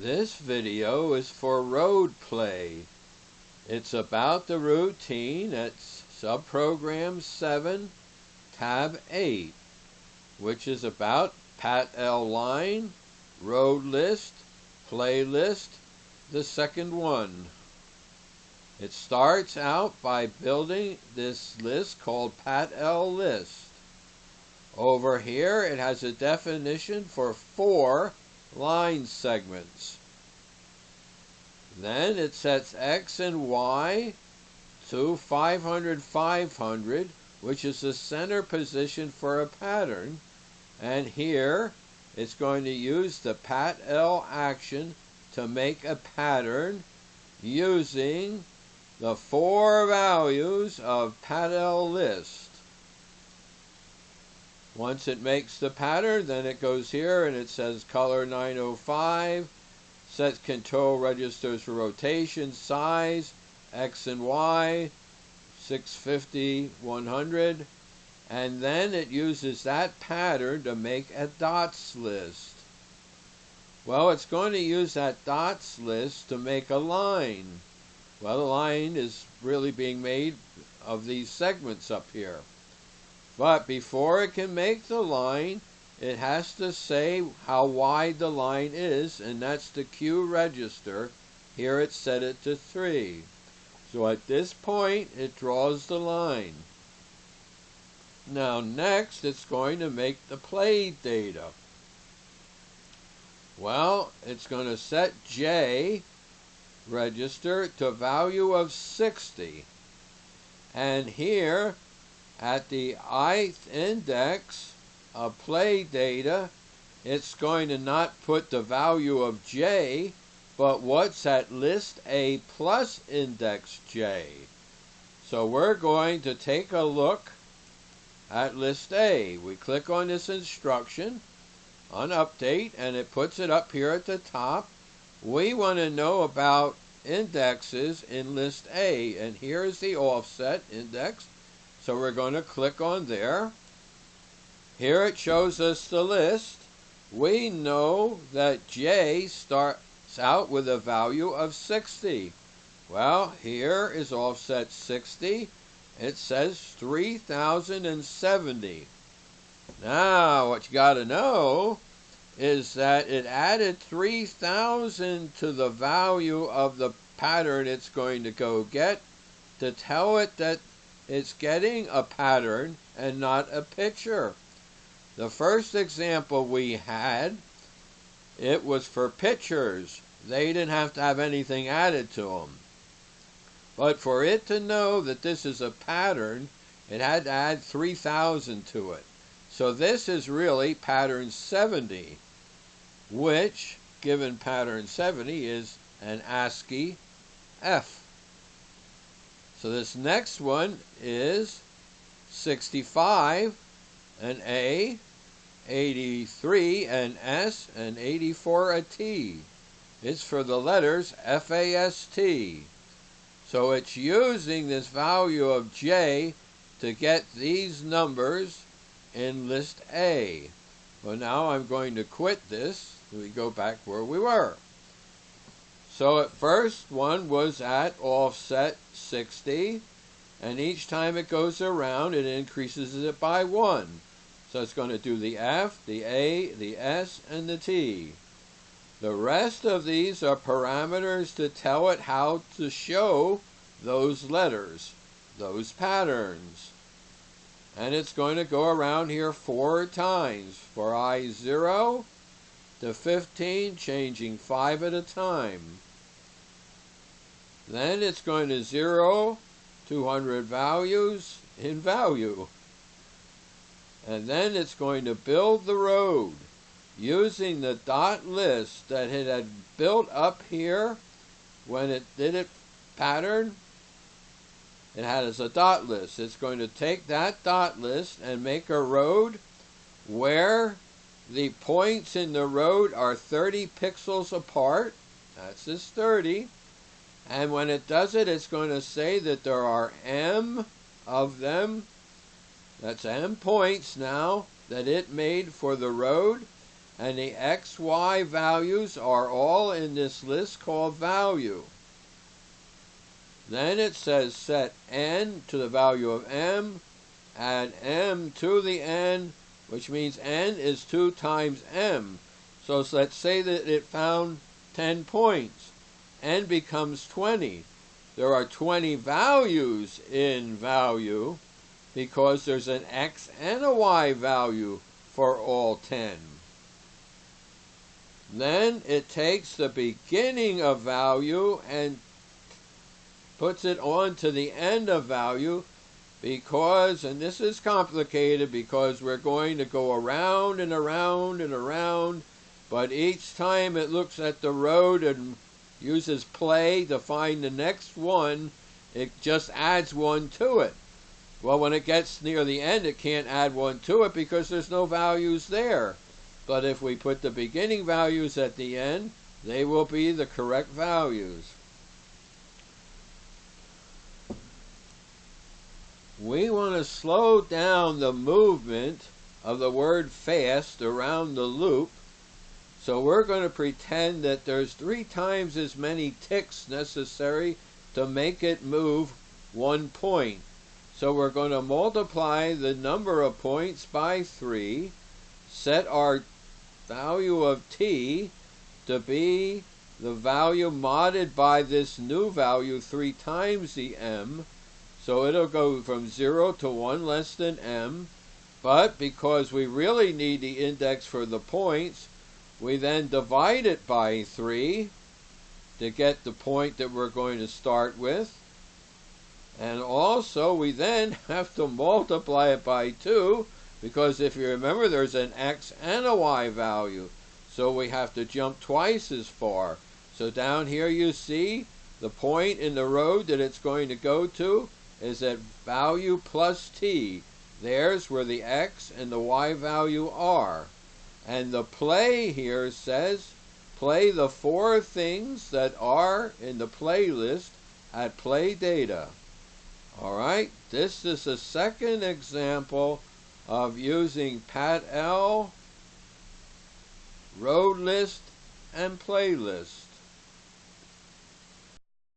This video is for Roadplay. It's about the routine at subprogram 7, tab 8, which is about pat-l line, road list, playlist, the second one. It starts out by building this list called pat-l list. Over here it has a definition for 4 line segments. Then it sets X and Y to 500, 500, which is the center position for a pattern. And here it's going to use the pat-l action to make a pattern using the 4 values of pat-l list. Once it makes the pattern, then it goes here and it says color 905, sets control registers for rotation, size, X and Y, 650, 100, and then it uses that pattern to make a dots list. Well, it's going to use that dots list to make a line. Well, the line is really being made of these segments up here. But before it can make the line, it has to say how wide the line is, and that's the Q register. Here it set it to 3. So at this point, it draws the line. Now next, it's going to make the play data. Well, it's going to set J register to value of 60. And here, at the ith index of play data, it's going to not put the value of J, but what's at list A plus index J. So we're going to take a look at list A. We click on this instruction on update and it puts it up here at the top. We want to know about indexes in list A, and here's the offset index. So we're going to click on there. Here it shows us the list. We know that J starts out with a value of 60. Well, here is offset 60. It says 3070. Now, what you got to know is that it added 3000 to the value of the pattern it's going to go get to tell it that it's getting a pattern and not a picture. The first example we had, it was for pictures. They didn't have to have anything added to them. But for it to know that this is a pattern, it had to add 3000 to it. So this is really pattern 70, which, given pattern 70, is an ASCII F. So this next one is 65, an A, 83, an S, and 84, a T. It's for the letters FAST. So it's using this value of J to get these numbers in list A. Well, now I'm going to quit this. We go back where we were. So at first one was at offset 60, and each time it goes around it increases it by 1. So it's going to do the F, the A, the S, and the T. The rest of these are parameters to tell it how to show those letters, those patterns. And it's going to go around here 4 times for I0 to 15, changing 5 at a time. Then it's going to 0, 200 values in value. And then it's going to build the road using the dot list that it had built up here when it did it pattern. It had as a dot list. It's going to take that dot list and make a road where the points in the road are 30 pixels apart. That's this 30. And when it does it, it's going to say that there are M of them. That's M points now that it made for the road. and the x, y values are all in this list called value. Then it says set n to the value of m, add m to the n, which means n is 2 times m. So let's say that it found 10 points. N becomes 20. There are 20 values in value because there's an x and a y value for all 10. Then it takes the beginning of value and puts it on to the end of value because, and this is complicated because we're going to go around and around and around, but each time it looks at the road and uses play to find the next one, it just adds one to it. Well, when it gets near the end, it can't add one to it because there's no values there. But if we put the beginning values at the end, they will be the correct values. We want to slow down the movement of the word fast around the loop. So we're going to pretend that there's 3 times as many ticks necessary to make it move 1 point. So we're going to multiply the number of points by 3, set our value of t to be the value modded by this new value 3 times the m. So it'll go from 0 to 1 less than m. But because we really need the index for the points, we then divide it by 3 to get the point that we're going to start with. And also we then have to multiply it by 2 because if you remember there's an x and a y value. So we have to jump twice as far. So down here you see the point in the road that it's going to go to is at value plus t. There's where the x and the y value are. And the play here says, play the 4 things that are in the playlist at play data. Alright, this is the second example of using PAT-L, road list, and playlist.